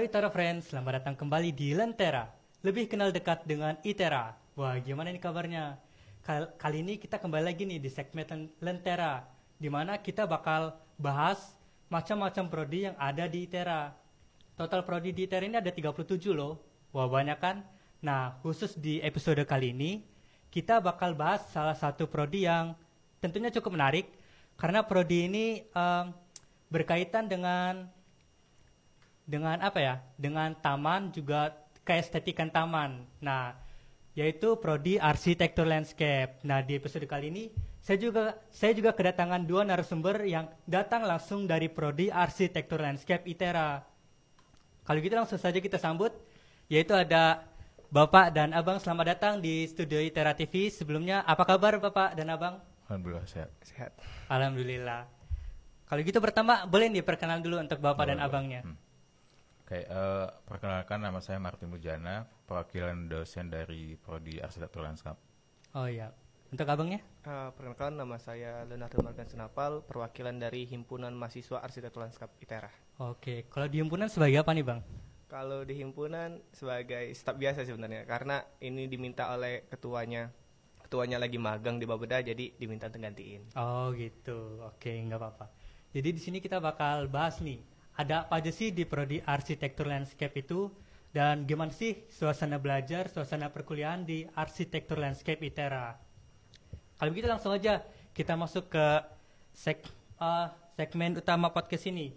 ITERA Friends, selamat datang kembali di Lentera, lebih kenal dekat dengan ITERA. Wah, gimana nih kabarnya? Kali ini kita kembali lagi nih di segmen Lentera, di mana kita bakal bahas macam-macam prodi yang ada di ITERA. Total prodi di ITERA ini ada 37 loh. Wah, banyak kan? Nah, khusus di episode kali ini, kita bakal bahas salah satu prodi yang tentunya cukup menarik, karena prodi ini berkaitan dengan apa ya? Dengan taman, juga keestetikan taman. Nah, yaitu prodi arsitektur landscape. Nah, di episode kali ini saya juga kedatangan dua narasumber yang datang langsung dari prodi arsitektur landscape ITERA. Kalau gitu langsung saja kita sambut, yaitu ada Bapak dan Abang. Selamat datang di studio ITERA TV. Sebelumnya, apa kabar Bapak dan Abang? Alhamdulillah sehat. Alhamdulillah. Kalau gitu pertama boleh nih perkenalan dulu untuk Bapak dan Abangnya. Oke, perkenalkan, nama saya Martin Mujana, perwakilan dosen dari Prodi Arsitektur Lanskap. Oh iya, untuk Abangnya? Perkenalkan, nama saya Leonardo Margan Senapal, perwakilan dari Himpunan Mahasiswa Arsitektur Lanskap ITERA. Oke, kalau di himpunan sebagai apa nih Bang? Kalau di himpunan sebagai staf biasa sebenarnya, karena ini diminta oleh ketuanya lagi magang di Bapeda, jadi diminta untuk gantiin. Oh gitu, oke, nggak apa-apa. Jadi di sini kita bakal bahas nih, ada apa aja sih di prodi arsitektur landscape itu, dan gimana sih suasana belajar, suasana perkuliahan di arsitektur landscape ITERA. Kalau begitu langsung aja kita masuk ke segmen utama podcast ini.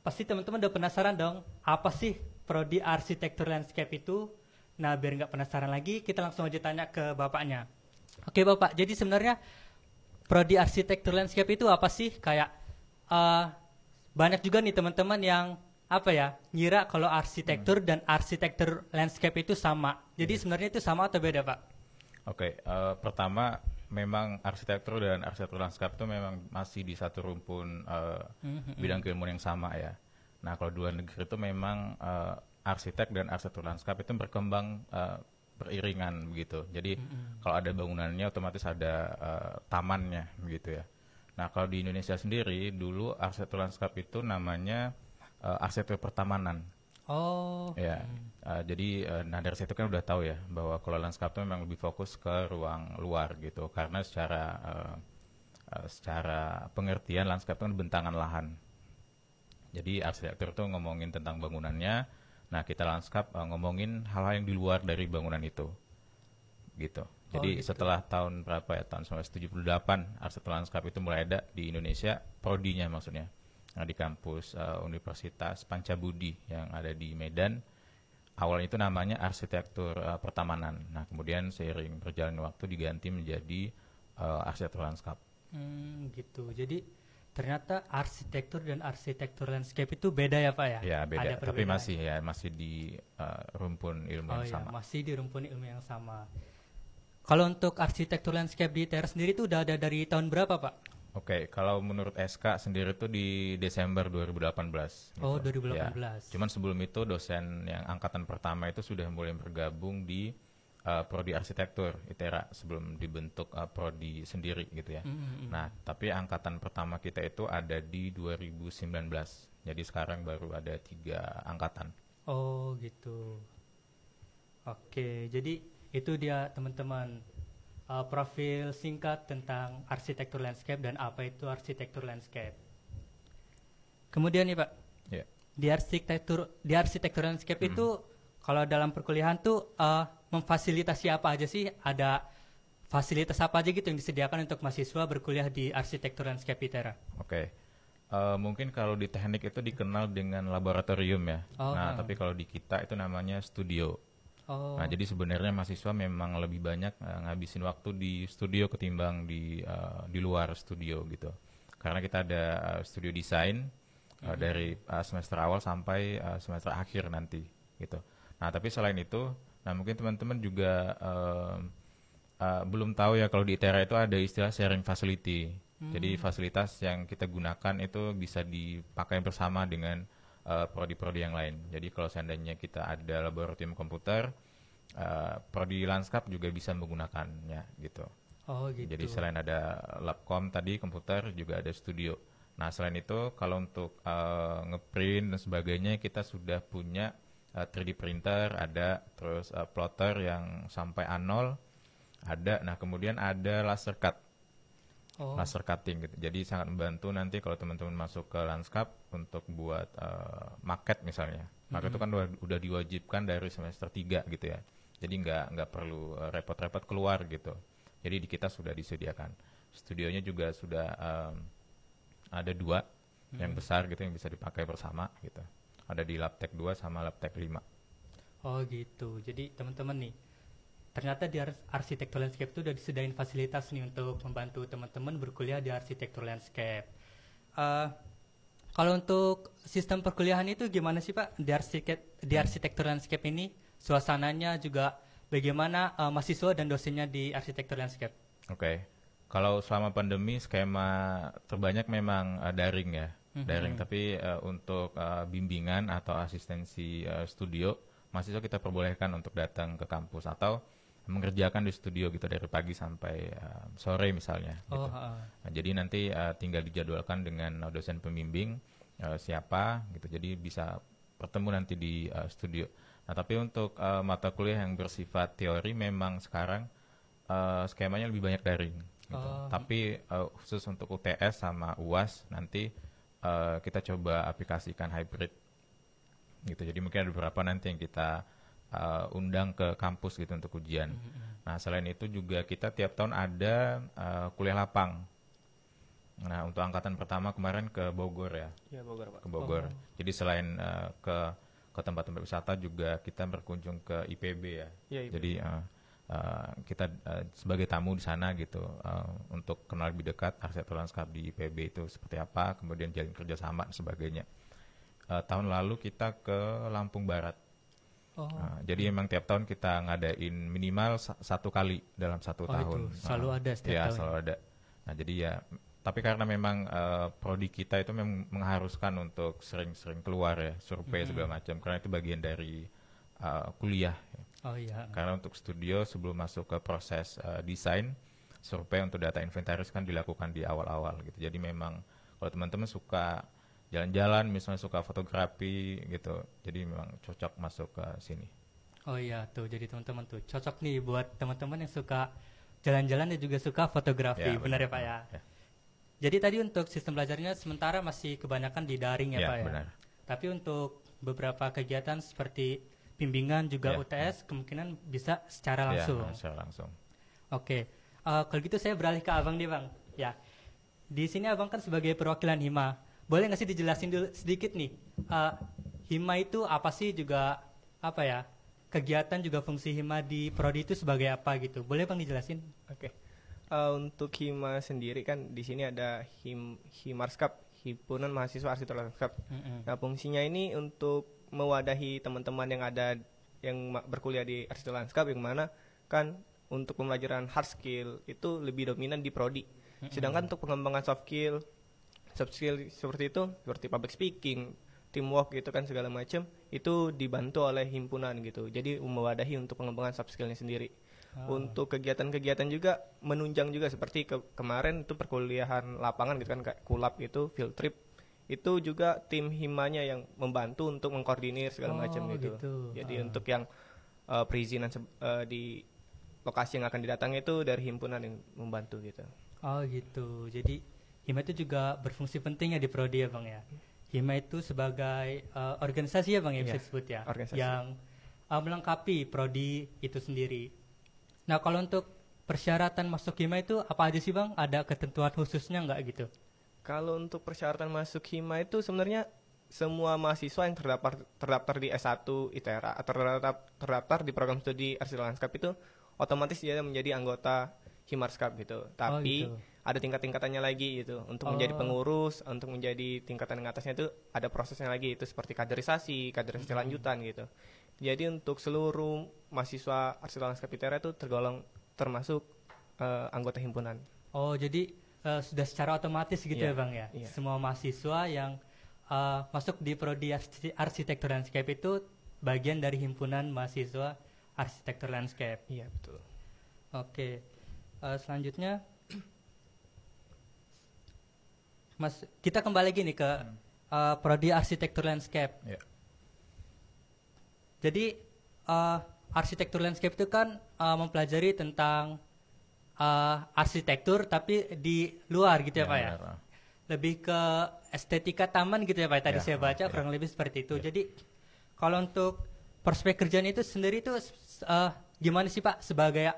Pasti teman-teman udah penasaran dong, apa sih prodi arsitektur landscape itu? Nah, biar nggak penasaran lagi, kita langsung aja tanya ke bapaknya. Oke Bapak, jadi sebenarnya prodi arsitektur landscape itu apa sih? Kayak banyak juga nih teman-teman yang ngira kalau arsitektur dan arsitektur landscape itu sama. Jadi sebenarnya itu sama atau beda Pak? Oke, pertama memang arsitektur dan arsitektur lanskap itu memang masih di satu rumpun bidang keilmuan yang sama ya. Nah, kalau dua negeri itu memang arsitek dan arsitektur lanskap itu berkembang beriringan begitu. Jadi kalau ada bangunannya otomatis ada tamannya begitu ya. Nah, kalau di Indonesia sendiri dulu arsitektur lanskap itu namanya arsitektur pertamanan. Oh. Ya. Jadi dari situ kan udah tahu ya bahwa kalau lanskap itu memang lebih fokus ke ruang luar gitu, karena secara pengertian lanskap itu kan bentangan lahan. Jadi arsitektur itu ngomongin tentang bangunannya, nah kita lanskap ngomongin hal-hal yang di luar dari bangunan itu, gitu. Jadi setelah tahun berapa ya, tahun 1978 arsitektur lanskap itu mulai ada di Indonesia, prodinya maksudnya. Nah, di kampus Universitas Pancabudi yang ada di Medan, awalnya itu namanya arsitektur pertamanan. Nah, kemudian seiring berjalannya waktu diganti menjadi arsitektur lanskap. Gitu. Jadi ternyata arsitektur dan arsitektur landscape itu beda ya Pak ya? Ya beda, ada tapi masih di rumpun ilmu yang sama. Masih di rumpun ilmu yang sama. Kalau untuk arsitektur landscape di ITERA sendiri itu udah ada dari tahun berapa Pak? Oke, kalau menurut SK sendiri itu di Desember 2018. Oh, gitu. 2018. Ya. Cuman sebelum itu dosen yang angkatan pertama itu sudah mulai bergabung di prodi arsitektur ITERA sebelum dibentuk prodi sendiri gitu ya. Nah, tapi angkatan pertama kita itu ada di 2019. Jadi sekarang baru ada 3 angkatan. Oh, gitu. Oke, jadi itu dia teman-teman. Profil singkat tentang arsitektur landscape dan apa itu arsitektur landscape. Kemudian nih Pak, di arsitektur landscape itu kalau dalam perkuliahan tuh memfasilitasi apa aja sih? Ada fasilitas apa aja gitu yang disediakan untuk mahasiswa berkuliah di arsitektur landscape ITERA? Oke. Mungkin kalau di teknik itu dikenal dengan laboratorium ya. Tapi kalau di kita itu namanya studio. Nah, jadi sebenarnya mahasiswa memang lebih banyak ngabisin waktu di studio ketimbang di luar studio gitu. Karena kita ada studio desain dari semester awal sampai semester akhir nanti gitu. Nah, tapi selain itu, nah mungkin teman-teman juga belum tahu ya kalau di ITERA itu ada istilah sharing facility. Jadi fasilitas yang kita gunakan itu bisa dipakai bersama dengan prodi-prodi yang lain. Jadi kalau seandainya kita ada laboratorium komputer, prodi lanskap juga bisa menggunakannya gitu. Oh gitu. Jadi selain ada labcom tadi komputer, juga ada studio. Nah, selain itu kalau untuk ngeprint dan sebagainya kita sudah punya 3D printer ada, terus plotter yang sampai A0 ada. Nah, kemudian ada laser cut. Laser cutting gitu. Jadi sangat membantu nanti kalau teman-teman masuk ke lanskap untuk buat market misalnya. Market itu kan udah diwajibkan dari semester 3 gitu ya. Jadi nggak perlu repot-repot keluar gitu. Jadi di kita sudah disediakan. Studionya juga sudah ada 2 yang besar gitu yang bisa dipakai bersama gitu. Ada di Labtech 2 sama Labtech 5. Oh gitu. Jadi teman-teman nih, ternyata di arsitektur landscape itu udah disediain fasilitas nih untuk membantu teman-teman berkuliah di arsitektur landscape. Kalau untuk sistem perkuliahan itu gimana sih Pak di arsitektur landscape ini? Suasananya juga bagaimana mahasiswa dan dosennya di arsitektur landscape? Oke. Kalau selama pandemi skema terbanyak memang daring ya. Daring, tapi untuk bimbingan atau asistensi studio, mahasiswa kita perbolehkan untuk datang ke kampus atau mengerjakan di studio gitu dari pagi sampai sore misalnya. Gitu. Nah, jadi nanti tinggal dijadwalkan dengan dosen pembimbing siapa gitu. Jadi bisa bertemu nanti di studio. Nah, tapi untuk mata kuliah yang bersifat teori memang sekarang skemanya lebih banyak daring. Gitu. Tapi khusus untuk UTS sama UAS nanti kita coba aplikasikan hybrid. Gitu. Jadi mungkin ada beberapa nanti yang kita undang ke kampus gitu untuk ujian. Nah, selain itu juga kita tiap tahun ada kuliah lapang. Nah, untuk angkatan pertama kemarin ke Bogor ya. Iya, Bogor, Pak. Ke Bogor. Jadi selain ke tempat-tempat wisata juga kita berkunjung ke IPB ya. Ya, IPB. Jadi kita sebagai tamu di sana gitu untuk kenal lebih dekat arsitektur lanskap di IPB itu seperti apa, kemudian jalin kerjasama dan sebagainya. Tahun lalu kita ke Lampung Barat. Jadi emang tiap tahun kita ngadain minimal 1 kali dalam 1 tahun. Itu selalu ada setiap tahun. Selalu ada. Nah, jadi ya, tapi karena memang prodi kita itu memang mengharuskan untuk sering-sering keluar ya, survei segala macam, karena itu bagian dari kuliah. Oh iya. Karena untuk studio sebelum masuk ke proses desain, survei untuk data inventaris kan dilakukan di awal-awal gitu. Jadi memang kalau teman-teman suka jalan-jalan, misalnya suka fotografi gitu, jadi memang cocok masuk ke sini. Oh iya tuh, jadi teman-teman tuh cocok nih buat teman-teman yang suka jalan-jalan dan juga suka fotografi, ya, benar ya Pak ya? Ya. Jadi tadi untuk sistem belajarnya sementara masih kebanyakan di daring ya Pak ya? Benar. Tapi untuk beberapa kegiatan seperti bimbingan juga UTS kemungkinan bisa secara langsung. Ya, secara langsung. Oke, kalau gitu saya beralih ke Abang nih Bang. Ya, di sini Abang kan sebagai perwakilan HIMA. Boleh nggak sih dijelasin dulu sedikit nih, HIMA itu apa sih, juga apa ya, kegiatan juga fungsi HIMA di prodi itu sebagai apa gitu? Boleh Bang dijelasin? Oke. Untuk HIMA sendiri kan di sini ada Himarskap, Himpunan Mahasiswa Arsitektur Lanskap. Nah, fungsinya ini untuk mewadahi teman-teman yang berkuliah di arsitektur lanskap, yang mana kan untuk pembelajaran hard skill itu lebih dominan di prodi. Sedangkan untuk pengembangan soft skill seperti itu, seperti public speaking, teamwork gitu kan segala macam, itu dibantu oleh himpunan gitu. Jadi mewadahi untuk pengembangan soft skillnya sendiri. Untuk kegiatan-kegiatan juga menunjang juga, seperti kemarin itu perkuliahan lapangan gitu kan, kayak kulap gitu, field trip. Itu juga tim himanya yang membantu untuk mengkoordinir segala macam gitu. Jadi untuk yang perizinan di lokasi yang akan didatangi itu dari himpunan yang membantu gitu. Oh gitu. Jadi HIMA itu juga berfungsi penting ya di prodi ya Bang ya. HIMA itu sebagai organisasi ya Bang ya, bisa disebut ya, organisasi yang melengkapi prodi itu sendiri. Nah, kalau untuk persyaratan masuk HIMA itu apa aja sih Bang? Ada ketentuan khususnya nggak gitu? Kalau untuk persyaratan masuk HIMA itu sebenarnya semua mahasiswa yang terdaftar di S1 ITERA atau terdaftar di program studi arsitektur lanskap itu otomatis dia menjadi anggota Himarskap gitu. Tapi ada tingkat-tingkatannya lagi gitu. Untuk menjadi pengurus, untuk menjadi tingkatan yang atasnya itu ada prosesnya lagi, itu seperti kaderisasi lanjutan gitu. Jadi untuk seluruh mahasiswa arsitektur lanskap ITERA itu termasuk anggota himpunan. Oh, jadi sudah secara otomatis gitu ya Bang ya? Semua mahasiswa yang masuk di prodi arsitektur landscape itu bagian dari himpunan mahasiswa arsitektur landscape. Iya, betul. Oke. Selanjutnya Mas, kita kembali lagi nih ke prodi arsitektur landscape. Yeah. Jadi arsitektur landscape itu kan mempelajari tentang arsitektur tapi di luar gitu ya Pak ya. Lebih ke estetika taman gitu ya Pak. Tadi saya baca kurang lebih seperti itu. Jadi kalau untuk prospek kerjaan itu sendiri itu gimana sih Pak sebagai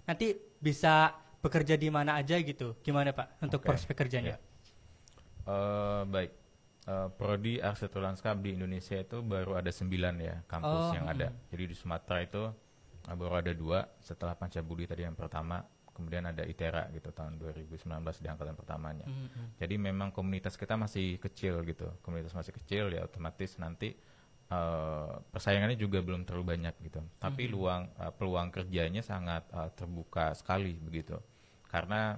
nanti bisa bekerja di mana aja gitu? Gimana Pak untuk prospek kerjanya? Baik. Prodi arsitektur lanskap di Indonesia itu baru ada 9 ya kampus yang ada. Jadi di Sumatera itu baru ada 2 setelah Pancabudi tadi yang pertama, kemudian ada ITERA gitu tahun 2019 di angkatan pertamanya. Jadi memang komunitas kita masih kecil gitu. Komunitas masih kecil ya otomatis nanti persaingannya juga belum terlalu banyak gitu. Tapi peluang kerjanya sangat terbuka sekali begitu. Karena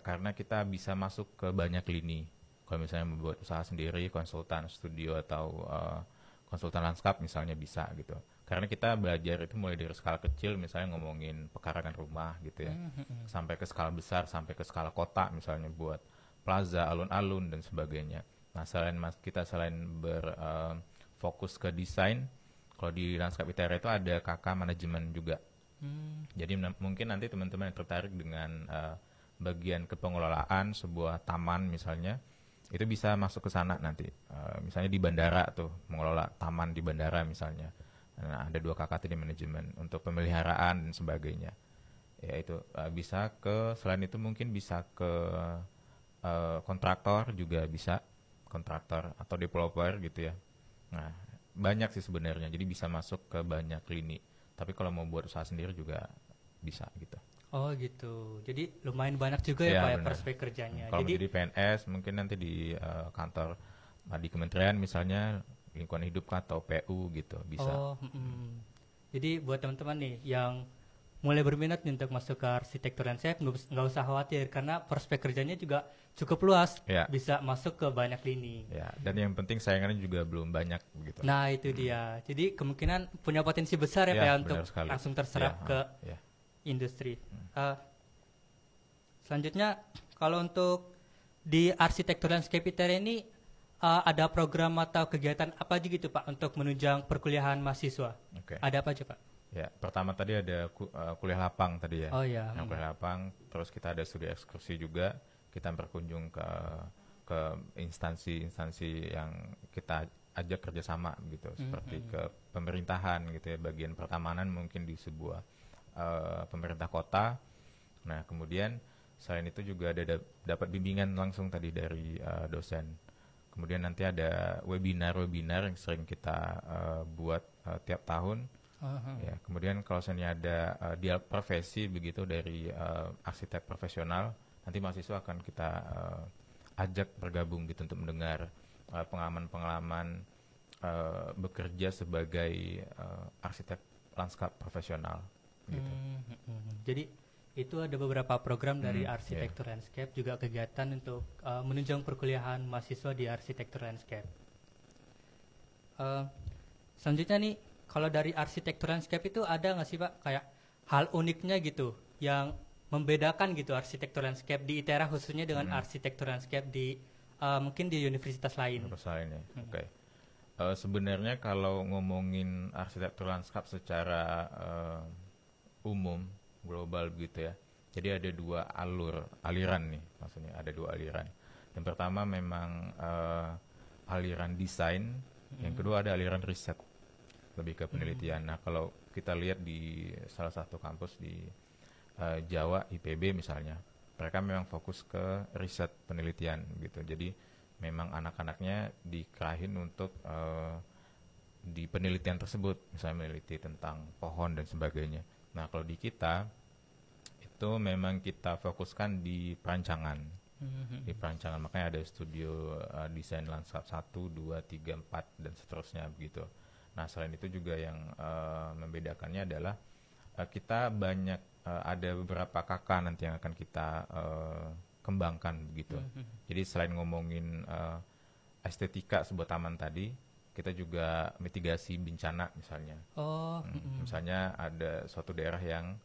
karena kita bisa masuk ke banyak lini. Kalau misalnya membuat usaha sendiri, konsultan studio atau konsultan lanskap misalnya bisa gitu. Karena kita belajar itu mulai dari skala kecil, misalnya ngomongin pekarangan rumah gitu ya, sampai ke skala besar, sampai ke skala kota misalnya buat plaza, alun-alun dan sebagainya. Nah kita selain berfokus ke desain, kalau di lanskap ITERA itu ada KK manajemen juga. Jadi mungkin nanti teman-teman yang tertarik dengan bagian kepengelolaan sebuah taman misalnya, itu bisa masuk ke sana nanti. Misalnya di bandara tuh, mengelola taman di bandara misalnya. Nah, ada 2 KK di manajemen untuk pemeliharaan dan sebagainya. Ya itu bisa ke, selain itu mungkin bisa ke kontraktor juga bisa, kontraktor atau developer gitu ya. Nah, banyak sih sebenarnya, jadi bisa masuk ke banyak lini. Tapi kalau mau buat usaha sendiri juga bisa gitu. Oh gitu, jadi lumayan banyak juga ya Pak ya prospek kerjanya. Kalau jadi PNS mungkin nanti di kantor di kementerian misalnya lingkungan hidup atau PU gitu bisa. Jadi buat teman-teman nih yang mulai berminat nih untuk masuk ke arsitektur landscape nggak usah khawatir karena prospek kerjanya juga cukup luas, bisa masuk ke banyak lini. Ya, dan yang penting saingannya juga belum banyak begitu. Nah itu dia, jadi kemungkinan punya potensi besar ya Pak ya untuk langsung terserap ke industri. Selanjutnya kalau untuk di arsitektur landscape ITERA ini ada program atau kegiatan apa aja gitu Pak untuk menunjang perkuliahan mahasiswa? Ada apa aja Pak? Ya, pertama tadi ada kuliah lapang tadi ya. Oh iya. Yang kuliah lapang, terus kita ada studi ekskursi juga. Kita berkunjung ke instansi-instansi yang kita ajak kerjasama gitu, seperti ke pemerintahan gitu ya, bagian pertamanan mungkin di sebuah pemerintah kota. Nah kemudian selain itu juga ada dapat bimbingan langsung tadi dari dosen. Kemudian nanti ada webinar yang sering kita buat tiap tahun. Ya, kemudian kalau misalnya ada dialog profesi begitu dari arsitek profesional, nanti mahasiswa akan kita ajak bergabung gitu untuk mendengar pengalaman-pengalaman bekerja sebagai arsitek lanskap profesional. Gitu. Jadi itu ada beberapa program dari arsitektur landscape, juga kegiatan untuk menunjang perkuliahan mahasiswa di arsitektur landscape. Selanjutnya nih, kalau dari arsitektur landscape itu ada nggak sih Pak kayak hal uniknya gitu yang membedakan gitu arsitektur landscape di ITERA khususnya dengan arsitektur landscape di mungkin di universitas lain? Oke. Sebenarnya kalau ngomongin arsitektur lanskap secara umum global begitu ya, jadi ada 2 aliran nih, maksudnya ada 2 aliran. Yang pertama memang aliran desain, yang kedua ada aliran riset, lebih ke penelitian. Nah kalau kita lihat di salah satu kampus di Jawa, IPB misalnya, mereka memang fokus ke riset penelitian gitu. Jadi memang anak-anaknya dikerahin untuk di penelitian tersebut, misalnya meneliti tentang pohon dan sebagainya. Nah kalau di kita itu memang kita fokuskan di perancangan, makanya ada studio desain lanskap 1, 2, 3, 4 dan seterusnya begitu. Nah selain itu juga yang membedakannya adalah kita banyak ada beberapa KK nanti yang akan kita kembangkan begitu. Jadi selain ngomongin estetika sebuah taman tadi, kita juga mitigasi bencana misalnya. Misalnya ada suatu daerah yang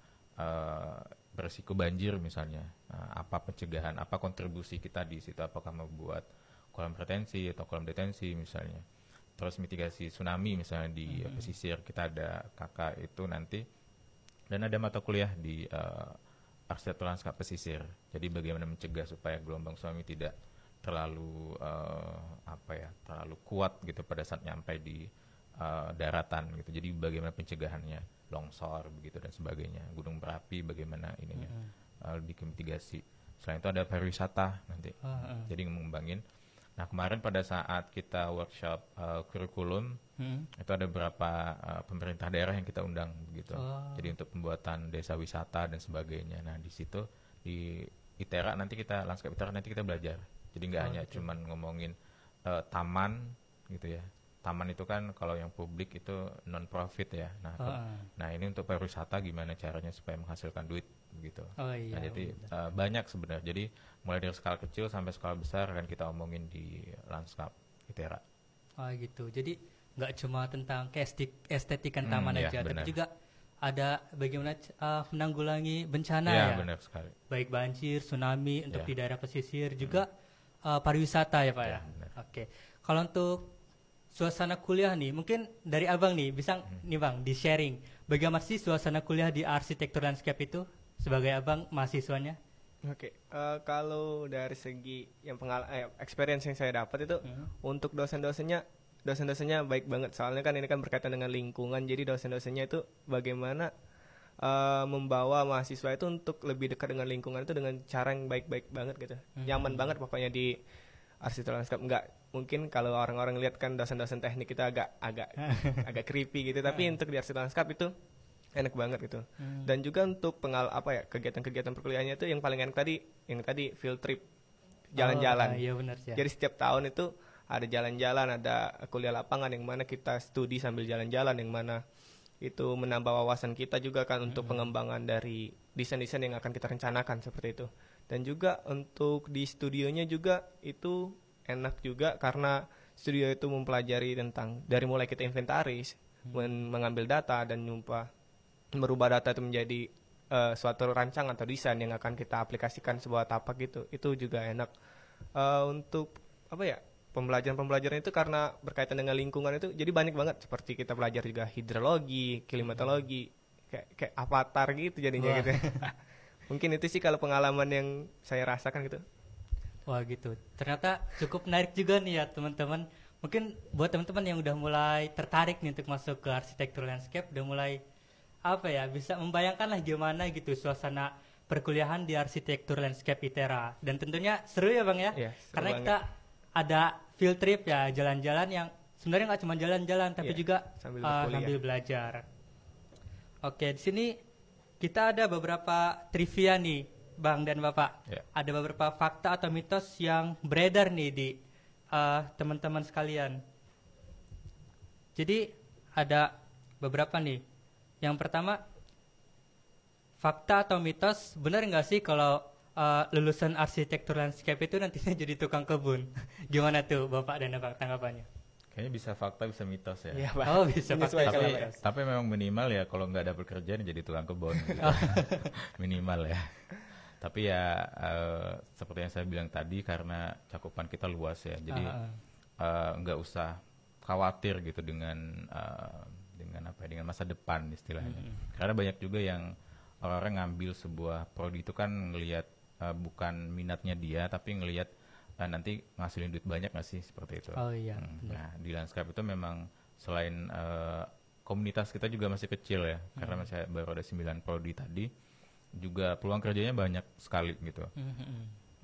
berisiko banjir misalnya. apa pencegahan, apa kontribusi kita di situ, apakah membuat kolam retensi atau kolam detensi misalnya. Terus mitigasi tsunami misalnya di pesisir, kita ada KK itu nanti, dan ada mata kuliah di arsitektur lanskap pesisir. Jadi bagaimana mencegah supaya gelombang tsunami tidak terlalu terlalu kuat gitu pada saat nyampe di daratan gitu. Jadi bagaimana pencegahannya, longsor begitu dan sebagainya, gunung berapi bagaimana ininya dimitigasi. Selain itu ada pariwisata nanti. Jadi ngembangin. Nah, kemarin pada saat kita workshop kurikulum itu ada beberapa pemerintah daerah yang kita undang begitu. Jadi untuk pembuatan desa wisata dan sebagainya. Nah, di situ di ITERA nanti kita lanskap ITERA nanti kita belajar. Jadi nggak hanya cuman ngomongin taman gitu ya. Taman itu kan kalau yang publik itu non profit ya. Nah ini untuk pariwisata gimana caranya supaya menghasilkan duit gitu. Nah, jadi banyak sebenarnya. Jadi mulai dari skala kecil sampai skala besar akan kita omongin di lanskap ITERA. Gitu. Jadi nggak cuma tentang keestetikan taman aja, tapi juga ada bagaimana menanggulangi bencana ya. Benar sekali. Baik banjir, tsunami untuk di daerah pesisir, juga pariwisata ya Pak ya. Oke. Kalau untuk suasana kuliah nih, mungkin dari Abang nih bisa nih Bang di-sharing bagaimana sih suasana kuliah di arsitektur landscape itu sebagai Abang mahasiswanya? Kalau dari segi yang experience yang saya dapat itu untuk dosen-dosennya baik banget, soalnya kan ini kan berkaitan dengan lingkungan, jadi dosen-dosennya itu bagaimana membawa mahasiswa itu untuk lebih dekat dengan lingkungan itu dengan cara yang baik-baik banget gitu, nyaman banget pokoknya di arsitektur lanskap. Enggak mungkin kalau orang-orang lihat kan dosen-dosen teknik itu agak creepy gitu, tapi untuk di arsitektur lanskap itu enak banget gitu. Dan juga untuk kegiatan-kegiatan perkuliahannya itu yang paling enak tadi field trip, jalan-jalan. Iya benar sih. Jadi setiap tahun itu ada jalan-jalan, ada kuliah lapangan yang mana kita studi sambil jalan-jalan, yang mana itu menambah wawasan kita juga kan untuk pengembangan dari desain-desain yang akan kita rencanakan seperti itu. Dan juga untuk di studionya juga itu enak juga karena studio itu mempelajari tentang dari mulai kita inventaris, mengambil data dan merubah data itu menjadi suatu rancangan atau desain yang akan kita aplikasikan sebuah tapak gitu. Itu juga enak. Untuk pembelajaran itu karena berkaitan dengan lingkungan itu jadi banyak banget, seperti kita belajar juga hidrologi, klimatologi, kayak avatar gitu jadinya gitu. Mungkin itu sih kalau pengalaman yang saya rasakan gitu. Wah gitu. Ternyata cukup menarik juga nih ya teman-teman. Mungkin buat teman-teman yang udah mulai tertarik nih untuk masuk ke arsitektur landscape, udah mulai bisa membayangkan lah gimana gitu suasana perkuliahan di arsitektur landscape ITERA. Dan tentunya seru ya Bang ya. Karena banget. Kita ada field trip ya, jalan-jalan yang sebenarnya nggak cuma jalan-jalan tapi juga sambil belajar. Oke, di sini kita ada beberapa trivia nih, Bang dan Bapak. Ada beberapa fakta atau mitos yang beredar nih di teman-teman sekalian. Jadi ada beberapa nih. Yang pertama, fakta atau mitos, benar nggak sih kalau lulusan arsitektur landscape itu nantinya jadi tukang kebun? Gimana tuh Bapak dan Bapak tanggapannya? Kayaknya bisa fakta, bisa mitos ya. Bisa fakta. Tapi memang minimal ya kalau nggak ada pekerjaan jadi tukang kebun. Gitu. Minimal ya. Tapi ya seperti yang saya bilang tadi, karena cakupan kita luas ya, jadi nggak usah khawatir gitu dengan masa depan istilahnya. Karena banyak juga yang orang ngambil sebuah prodi itu kan ngelihat bukan minatnya dia, tapi ngelihat nanti ngasilin duit banyak nggak sih, seperti itu. Nah di landscape itu memang selain komunitas kita juga masih kecil ya, karena masih baru ada 9 prodi tadi, juga peluang kerjanya banyak sekali gitu.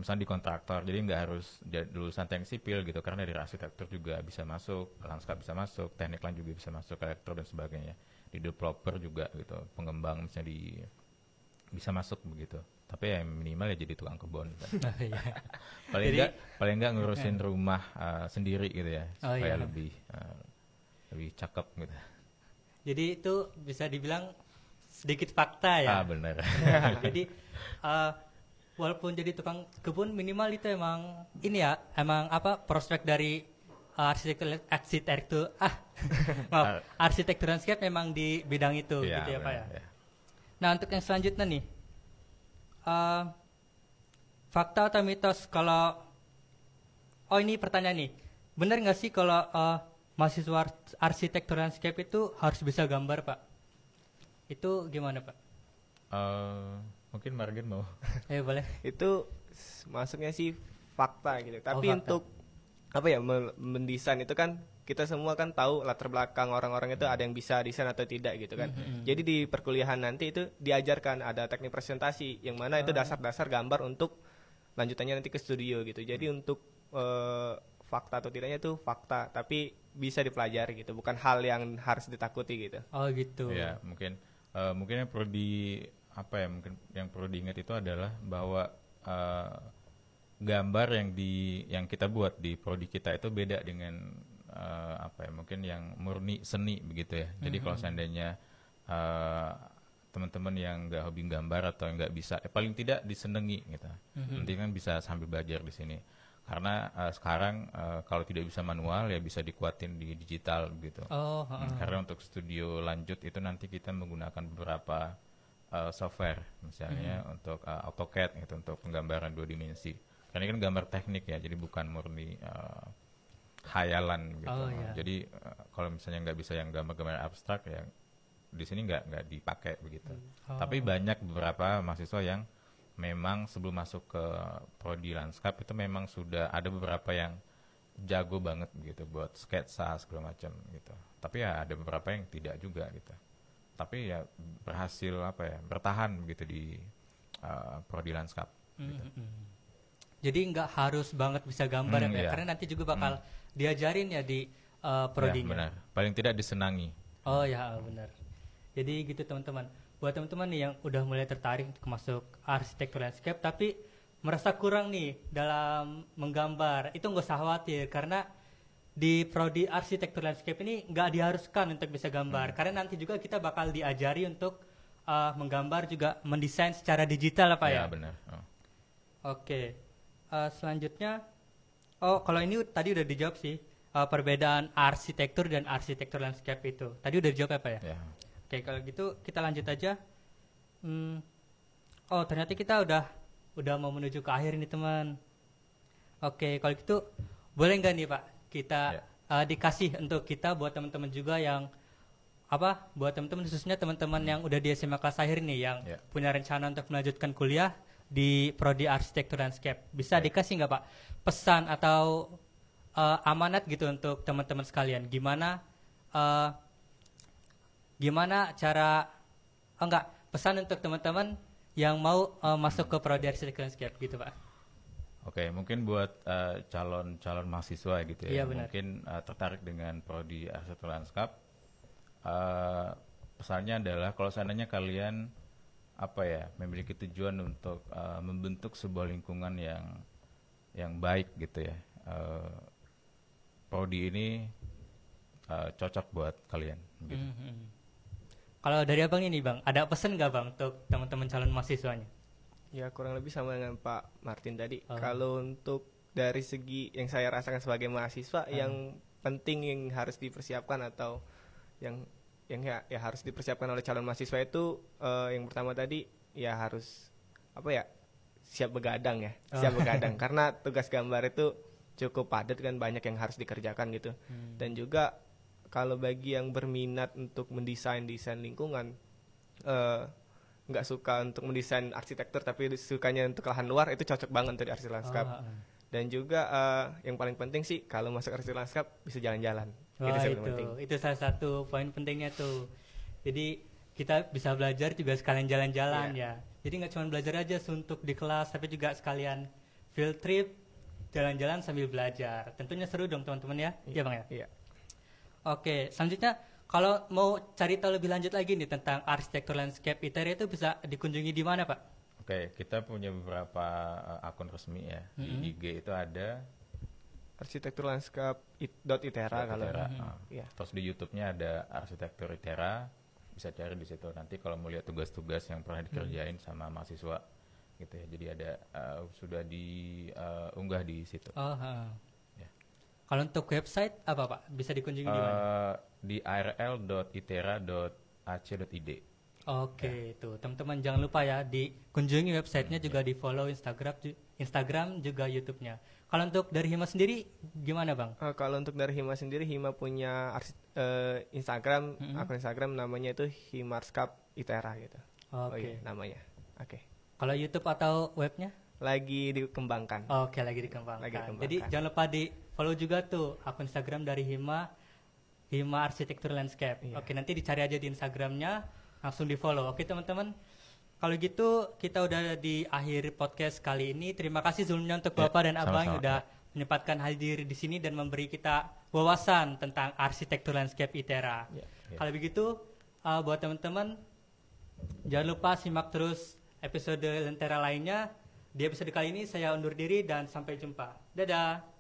Misalnya di kontraktor, jadi nggak harus lulusan teknik sipil gitu, karena dari arsitektur juga bisa masuk, lanskap bisa masuk, teknik lain juga bisa masuk, elektro dan sebagainya. Di developer juga gitu, pengembang misalnya bisa masuk begitu. Tapi ya minimal ya jadi tukang kebun gitu. paling enggak ngurusin rumah sendiri gitu ya, supaya lebih cakep gitu. Jadi itu bisa dibilang sedikit fakta ya. Benar. Jadi walaupun jadi tukang kebun, minimal itu emang prospek dari arsitektur landscape memang di bidang itu gitu ya Pak ya. Nah untuk yang selanjutnya nih, fakta atau mitos kalau ini pertanyaan nih. Benar nggak sih kalau mahasiswa arsitektur landscape itu harus bisa gambar, Pak? Itu gimana, Pak? Mungkin Margen mau. Boleh. Itu masuknya sih fakta gitu. Tapi fakta. Untuk mendesain itu kan kita semua kan tahu latar belakang orang-orang itu ada yang bisa desain atau tidak gitu kan. Jadi di perkuliahan nanti itu diajarkan ada teknik presentasi yang mana itu dasar-dasar gambar untuk lanjutannya nanti ke studio gitu. Jadi untuk fakta atau tidaknya itu fakta, tapi bisa dipelajari gitu, bukan hal yang harus ditakuti gitu. Oh gitu. Ya, mungkin yang perlu mungkin yang perlu diingat itu adalah bahwa gambar yang kita buat di prodi kita itu beda dengan mungkin yang murni seni begitu ya. Jadi kalau seandainya teman-teman yang nggak hobi gambar atau yang nggak bisa, paling tidak disenengi gitu. Nanti kan bisa sambil belajar di sini. Karena sekarang kalau tidak bisa manual ya bisa dikuatin di digital gitu. Karena untuk studio lanjut itu nanti kita menggunakan beberapa software, misalnya untuk AutoCAD gitu, untuk penggambaran 2 dimensi. Karena ini kan gambar teknik ya, jadi bukan murni khayalan gitu. Jadi kalau misalnya nggak bisa yang gambar-gambar abstrak ya di sini nggak dipakai begitu. Tapi banyak beberapa mahasiswa yang memang sebelum masuk ke prodi lanskap itu memang sudah ada beberapa yang jago banget gitu buat sketsa segala macam gitu. Tapi ya ada beberapa yang tidak juga gitu. Tapi ya berhasil bertahan begitu di prodi lanskap. Gitu. Jadi nggak harus banget bisa gambar ya, karena nanti juga bakal diajarin ya di prodinya. Ya, benar. Paling tidak disenangi. Oh ya benar. Jadi gitu teman-teman. Buat teman-teman nih yang udah mulai tertarik untuk masuk arsitektur landscape tapi merasa kurang nih dalam menggambar, itu nggak usah khawatir karena di prodi arsitektur landscape ini nggak diharuskan untuk bisa gambar, karena nanti juga kita bakal diajari untuk menggambar juga mendesain secara digital apa ya? Ya benar. Oke. Selanjutnya, kalau ini tadi udah dijawab sih, perbedaan arsitektur dan arsitektur landscape itu. Tadi udah dijawab apa ya? Oke, kalau gitu kita lanjut aja. Ternyata kita udah mau menuju ke akhir nih teman. Oke, kalau gitu boleh nggak nih Pak kita dikasih untuk kita buat teman-teman juga yang buat teman-teman khususnya teman-teman yang udah di SMA kelas akhir nih yang punya rencana untuk melanjutkan kuliah di prodi arsitektur landscape, bisa dikasih nggak Pak pesan atau amanat gitu untuk teman-teman sekalian, gimana cara pesan untuk teman-teman yang mau masuk ke prodi arsitektur landscape gitu Pak. Oke, mungkin buat calon mahasiswa gitu ya, mungkin tertarik dengan prodi arsitektur lanskap, pesannya adalah kalau seandainya kalian memiliki tujuan untuk membentuk sebuah lingkungan yang baik gitu ya, prodi ini cocok buat kalian. Gitu. Kalau dari abang ini bang, ada pesan nggak bang untuk teman-teman calon mahasiswanya? Ya kurang lebih sama dengan Pak Martin tadi. Kalau untuk dari segi yang saya rasakan sebagai mahasiswa, yang penting yang harus dipersiapkan atau yang harus dipersiapkan oleh calon mahasiswa itu yang pertama tadi ya harus siap begadang ya, siap begadang karena tugas gambar itu cukup padat kan, banyak yang harus dikerjakan gitu. Dan juga kalau bagi yang berminat untuk mendesain lingkungan, nggak suka untuk mendesain arsitektur tapi sukanya untuk lahan luar, itu cocok banget untuk di arsitek lanskap. Dan juga yang paling penting sih kalau masuk arsitek lanskap bisa jalan-jalan. Itu salah satu poin pentingnya tuh. Jadi kita bisa belajar juga sekalian jalan-jalan ya. Jadi nggak cuma belajar aja suntuk di kelas, tapi juga sekalian field trip, jalan-jalan sambil belajar. Tentunya seru dong teman-teman ya. Iya bang ya. Iya. Oke, selanjutnya kalau mau cari tahu lebih lanjut lagi nih tentang arsitektur landscape ITERA itu bisa dikunjungi di mana Pak? Oke, kita punya beberapa akun resmi ya. Di IG itu ada arsitektur lanskap .itera kalau terus di YouTube-nya ada arsitektur ITERA, bisa cari di situ. Nanti kalau mau lihat tugas-tugas yang pernah dikerjain sama mahasiswa gitu ya. Jadi ada sudah diunggah di situ. Kalau untuk website apa Pak? Bisa dikunjungi di mana? Di arl.itera.ac.id. Oke, tuh teman-teman jangan lupa ya dikunjungi websitenya, juga di follow Instagram juga YouTube-nya. Kalau untuk dari Hima sendiri gimana Bang? Kalau untuk dari Hima sendiri, Hima punya Instagram, akun Instagram namanya itu Himarskap ITERA gitu. Oke. Namanya. Oke. Kalau YouTube atau webnya? Lagi dikembangkan. Oke, lagi dikembangkan. Jadi jangan lupa di follow juga tuh akun Instagram dari Hima Arsitektur Landscape. Oke, nanti dicari aja di Instagramnya, langsung di follow. Oke teman-teman, kalau gitu kita udah di akhir podcast kali ini. Terima kasih sebelumnya untuk Bapak dan Abang yang udah menyempatkan hadir di sini dan memberi kita wawasan tentang arsitektur landscape ITERA. Kalau begitu, buat teman-teman jangan lupa simak terus episode Lentera lainnya. Di episode kali ini saya undur diri dan sampai jumpa. Dadah.